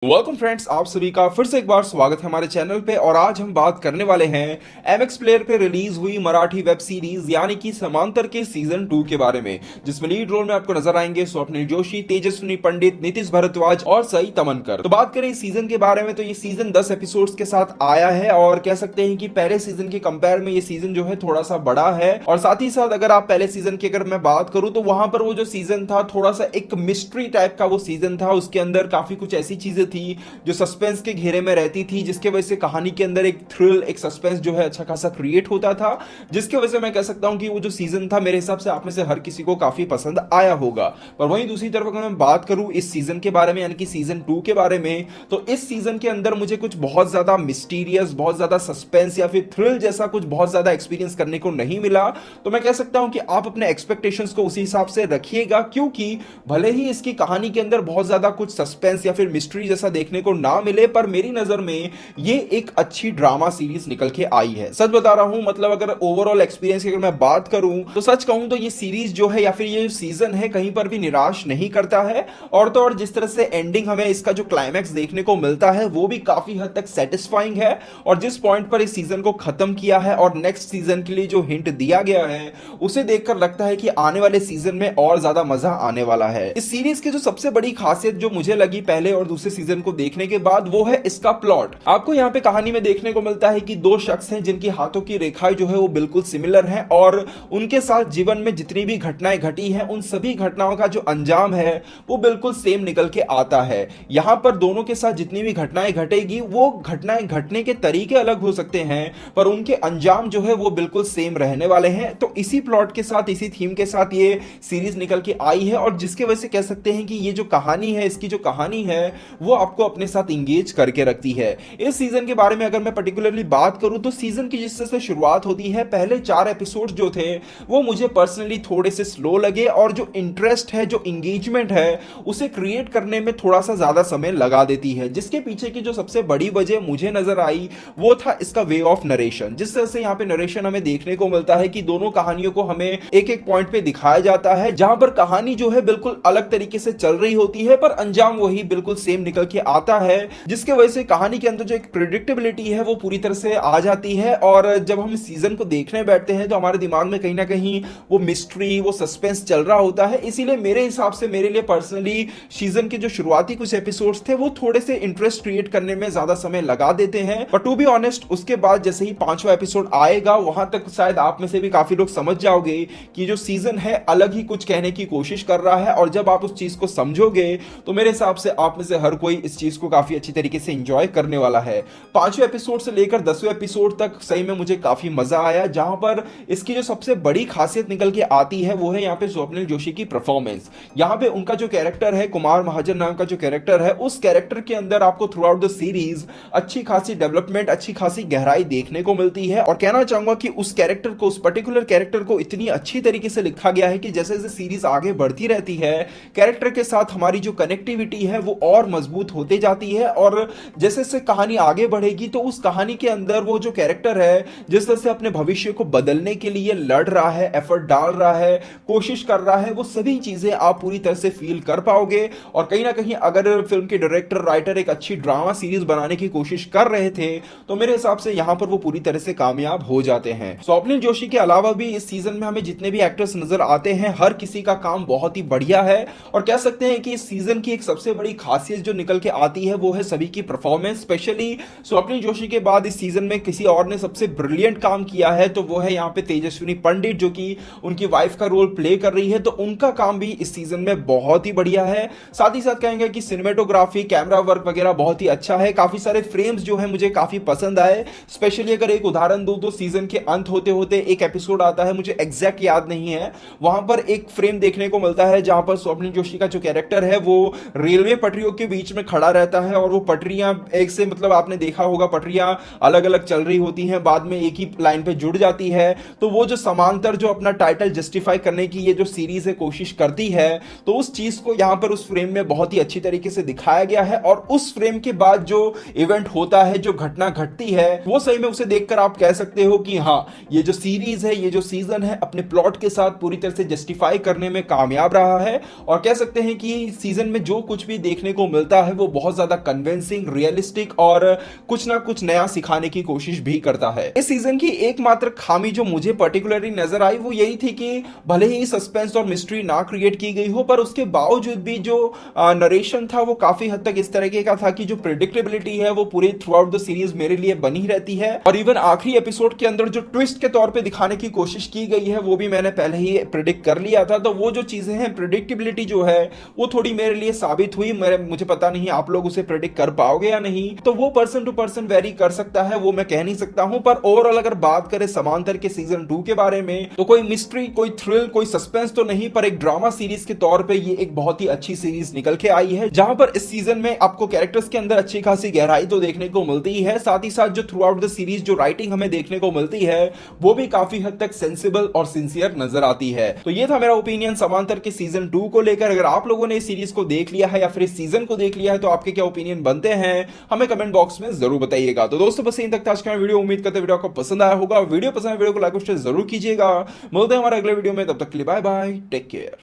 Welcome friends, आप सभी का फिर से एक बार स्वागत है हमारे चैनल पे। और आज हम बात करने वाले हैं एमएक्स प्लेयर पे रिलीज हुई मराठी वेब सीरीज यानी कि समांतर के सीजन 2 के बारे में, जिसमें लीड रोल में आपको नजर आएंगे स्वप्निल जोशी, तेजस्विनी पंडित, नीतीश भारद्वाज और सई तमनकर। तो बात करें इस सीजन के बारे में तो ये सीजन 10 एपिसोड्स के साथ आया है और कह सकते हैं कि पहले सीजन के कंपेयर में ये सीजन जो है थोड़ा सा बड़ा है। और साथ ही साथ अगर आप पहले सीजन की अगर मैं बात करूं तो वहां पर वो जो सीजन था थोड़ा सा एक मिस्ट्री टाइप का वो सीजन था। उसके अंदर काफी कुछ ऐसी चीजें थी जो सस्पेंस के घेरे में रहती थी, जिसके वजह से कहानी के अंदर एक थ्रिल, एक सस्पेंस जो है अच्छा खासा क्रिएट होता था, जिसके वजह से मैं कह सकता हूं कि वो जो सीजन था मेरे हिसाब से आप में से हर किसी को काफी पसंद आया होगा। पर वहीं दूसरी तरफ अगर मैं बात करूं इस सीजन के बारे में यानी कि सीजन 2 के बारे में, तो इस सीजन के अंदर मुझे कुछ बहुत ज्यादा मिस्टीरियस, बहुत ज्यादा सस्पेंस या फिर थ्रिल जैसा कुछ बहुत ज्यादा एक्सपीरियंस करने को नहीं मिला। तो मैं कह सकता हूं कि आप अपने एक्सपेक्टेशंस को उसी हिसाब से रखिएगा, क्योंकि भले ही इसकी कहानी के अंदर बहुत ज्यादा कुछ सस्पेंस या फिर मिस्ट्री जैसा देखने को ना मिले, पर मेरी नजर में ये एक अच्छी ड्रामा सीरीज निकल के आई है। सच बता रहा हूं, मतलब अगर ओवरऑल एक्सपीरियंस की अगर मैं बात करूं तो सच कहूं तो ये सीरीज जो है या फिर ये सीजन है कहीं पर भी निराश नहीं करता है। और तो और जिस तरह से एंडिंग हमें इसका जो क्लाइमैक्स देखने को मिलता है वो भी काफी हद तक सेटिस्फाइंग है। और जिस पॉइंट पर इस सीजन को खत्म किया है और नेक्स्ट सीजन के लिए जो हिंट दिया गया है उसे देखकर लगता है कि आने वाले सीजन में और ज्यादा मजा आने वाला है। इस सीरीज की जो सबसे बड़ी खासियत जो मुझे लगी पहले और दूसरे सीजन को देखने के बाद वो है इसका प्लॉट। आपको यहाँ पे कहानी में देखने को मिलता है कि दो शख्स हैं जिनकी हाथों की रेखाएं जो है वो बिल्कुल सिमिलर हैं और उनके साथ जीवन में जितनी भी घटनाएं घटी हैं उन सभी घटनाओं का जो अंजाम है वो बिल्कुल सेम निकल के आता है। यहाँ पर दोनों के साथ जितनी भी घटनाएं घटेगी वो घटनाएं घटने के तरीके अलग हो सकते हैं पर उनके अंजाम जो है वो बिल्कुल सेम रहने वाले हैं। तो इसी प्लॉट के साथ, इसी थीम के साथ ये सीरीज निकल के आई है और जिसके वजह से कह सकते हैं कि ये जो कहानी है, इसकी जो कहानी है वो आपको अपने साथ इंगेज करके रखती है। इस सीजन के बारे में अगर मैं पर्टिकुलरली बात करूं तो सीजन की जिस तरह से शुरुआत होती है, पहले 4 एपिसोड जो थे वो मुझे पर्सनली थोड़े से स्लो लगे और जो इंटरेस्ट है, जो इंगेजमेंट है उसे क्रिएट करने में थोड़ा सा ज्यादा समय लगा देती है। जिसके पीछे की जो सबसे बड़ी वजह मुझे नजर आई वो था इसका वे ऑफ नरेशन। जिस तरह से यहाँ पे नरेशन हमें देखने को मिलता है कि दोनों कहानियों को हमें एक एक पॉइंट पे दिखाया जाता है, जहां पर कहानी जो है बिल्कुल अलग तरीके से चल रही होती है पर अंजाम वही बिल्कुल सेम निकल के आता है, जिसके वजह से कहानी के अंदर जो एक प्रेडिक्टेबिलिटी है वो पूरी तरह से आ जाती है। और जब हम सीजन को देखने बैठते हैं तो हमारे दिमाग में कहीं ना कहीं वो मिस्ट्री, वो सस्पेंस चल रहा होता है। इसीलिए मेरे हिसाब से, मेरे लिए पर्सनली सीजन के जो शुरुआती कुछ एपिसोड्स थे वो थोड़े से इंटरेस्ट क्रिएट करने में ज्यादा समय लगा देते हैं। पर टू बी ऑनेस्ट उसके बाद जैसे ही 5वां एपिसोड आएगा वहां तक शायद आप में से भी काफी लोग समझ जाओगे कि जो सीजन है अलग ही कुछ कहने की कोशिश कर रहा है। और जब आप उस चीज को समझोगे तो मेरे हिसाब से आप में से हर कोई इस चीज को काफी अच्छी तरीके से एंजॉय करने वाला है। 5वें एपिसोड से लेकर 10वें एपिसोड तक सही में मुझे काफी मजा आया, जहां पर इसकी जो सबसे बड़ी खासियत निकल के आती है वो है यहाँ पे स्वप्निल जोशी की परफॉर्मेंस। यहाँ पे उनका जो कैरेक्टर है, कुमार महाजन नाम का जो कैरेक्टर है, उस कैरेक्टर के अंदर आपको थ्रू आउट द सीरीज अच्छी खासी डेवलपमेंट, अच्छी खासी गहराई देखने को मिलती है। और कहना चाहूंगा कि उस कैरेक्टर को, उस पर्टिकुलर कैरेक्टर को इतनी अच्छी तरीके से लिखा गया है कि जैसे जैसे सीरीज आगे बढ़ती रहती है कैरेक्टर के साथ हमारी जो कनेक्टिविटी है वो और मजबूत होते जाती है। और जैसे जैसे कहानी आगे बढ़ेगी तो उस कहानी के अंदर वो जो कैरेक्टर है जिस तरह से अपने भविष्य को बदलने के लिए लड़ रहा है, एफर्ट डाल रहा है, कोशिश कर रहा है, वो सभी चीजें आप पूरी तरह से फील कर पाओगे। और कहीं ना कहीं अगर फिल्म के डायरेक्टर, राइटर एक अच्छी ड्रामा सीरीज बनाने की कोशिश कर रहे थे तो मेरे हिसाब से यहां पर वो पूरी तरह से कामयाब हो जाते हैं। स्वप्निल जोशी के अलावा भी इस सीजन में हमें जितने भी एक्टर्स नजर आते हैं हर किसी का काम बहुत ही बढ़िया है। और कह सकते हैं कि इस सीजन की एक सबसे बड़ी खासियत जो निकल के आती है वो है सभी की परफॉर्मेंस। स्पेशली स्वप्निल जोशी के बाद इस सीजन में किसी और ने सबसे ब्रिलियंट काम किया है तो वो है यहाँ पे तेजस्विनी पंडित, जो कि उनकी वाइफ का रोल प्ले कर रही है। तो उनका काम भी इस सीजन में बहुत ही बढ़िया है। साथ ही साथ कहेंगे कि सिनेमेटोग्राफी, कैमरा वर्क वगैरह बहुत ही अच्छा है। काफी सारे फ्रेम्स जो है मुझे काफी पसंद आए। स्पेशली अगर एक उदाहरण दूं तो सीजन के अंत होते होते एक एपिसोड आता है, मुझे एग्जैक्ट याद नहीं है, वहां पर एक फ्रेम देखने को मिलता है जहां पर स्वप्निल जोशी का जो कैरेक्टर है वो रेलवे पटरियों के बीच में खड़ा रहता है और वो पटरियां एक से, मतलब आपने देखा होगा पटरियां अलग अलग चल रही होती हैं, बाद में एक ही लाइन पे जुड़ जाती है। तो वो जो समांतर, जो अपना टाइटल जस्टिफाई करने की ये जो सीरीज है कोशिश करती है, तो उस चीज को यहां पर उस फ्रेम में बहुत ही अच्छी तरीके से दिखाया गया है। और उस फ्रेम के बाद जो इवेंट होता है, जो घटना घटती है, वो सही में उसे देखकर आप कह सकते हो कि हाँ, ये जो सीरीज है, ये जो सीजन है अपने प्लॉट के साथ पूरी तरह से जस्टिफाई करने में कामयाब रहा है। और कह सकते हैं कि सीजन में जो कुछ भी देखने को मिलता है वो बहुत ज्यादा कन्विंसिंग, रियलिस्टिक और कुछ ना कुछ नया सिखाने की कोशिश भी करता है। इस सीजन की एकमात्र खामी जो मुझे पर्टिकुलरली नजर आई वो यही थी कि भले ही सस्पेंस और मिस्ट्री ना क्रिएट की गई हो, पर उसके बावजूद भी जो नरेशन था वो काफी हद तक इस तरीके का था कि जो प्रिडिक्टेबिलिटी है वो पूरे थ्रू आउट द सीरीज मेरे लिए बनी रहती है। और इवन आखिरी एपिसोड के अंदर जो ट्विस्ट के तौर पे दिखाने की कोशिश की गई है वो भी मैंने पहले ही प्रिडिक्ट कर लिया था। तो वो जो चीजें हैं, प्रिडिक्टेबिलिटी जो है वो थोड़ी मेरे लिए साबित हुई। मुझे पता नहीं आप लोग उसे प्रिडिक्ट कर पाओगे या नहीं, तो वो पर्सन टू पर्सन वेरी कर सकता है, वो मैं कह नहीं सकता हूं। पर ओवरऑल अगर बात करें समांतर के सीजन 2 के बारे में, तो कोई मिस्ट्री, कोई थ्रिल, कोई सस्पेंस तो नहीं, पर एक ड्रामा सीरीज के तौर पे ये एक बहुत ही अच्छी सीरीज निकल के आई है, जहां पर इस सीजन में आपको कैरेक्टर्स के अंदर अच्छी खासी गहराई तो देखने को मिलती ही है, साथ ही साथ जो थ्रू आउट द सीरीज जो राइटिंग हमें देखने को मिलती है वो भी काफी हद तक सेंसिबल और सिंसियर नजर आती है। तो ये था मेरा ओपिनियन समांतर के सीजन 2 को लेकर। अगर आप लोगों ने इस सीरीज को देख लिया है या फिर इस सीजन को देख लिया है तो आपके क्या ओपिनियन बनते हैं हमें कमेंट बॉक्स में जरूर बताइएगा। तो दोस्तों बस यहीं तक था आज का वीडियो। उम्मीद करते वीडियो आपको पसंद आया होगा। वीडियो पसंद है वीडियो को लाइक और शेयर जरूर कीजिएगा। मिलते हैं हमारे अगले वीडियो में, तब तक के लिए बाय बाय, टेक केयर।